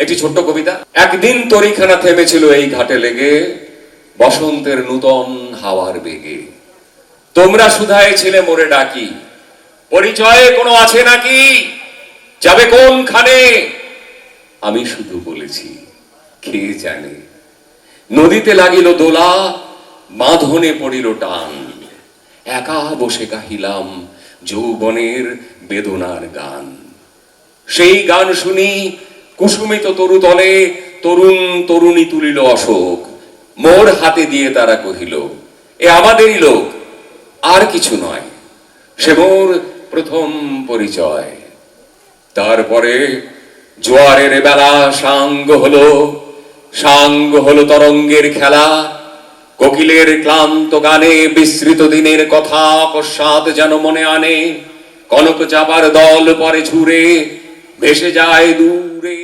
একটি ছোট্ট কবিতা। একদিন তরিখানা থেমেছিল এই ঘাটে লেগে, বসন্তের নূতন হাওয়ার বেগে। তোমরা শুধায় ছেলে মোরে ডাকি, পরিচয়ে কোনো আছে নাকি? যাবে কোনখানে? আমি শুধু বলেছি, কে জানে। নদীতে লাগিল দোলা, বাঁধনে পড়িল টান। একা বসে গাহিলাম যৌবনের বেদনার গান। সেই গান শুনি কুসুমিত তরুতলে তরুণ তরুণী তুলিল অশোক। মোর হাতে দিয়ে তারা কহিল, এ আমাদেরই লোক, আর কিছু নয়। সে মোর প্রথম পরিচয়। তারপরে জোয়ারের বেলা সাঙ্গ হলো তরঙ্গের খেলা। কোকিলের ক্লান্ত গানে বিস্মৃত দিনের কথা অকস্মাৎ যেন মনে আনে। কনক চাপার দল পরে ঝুরে ভেসে যায় দূরে।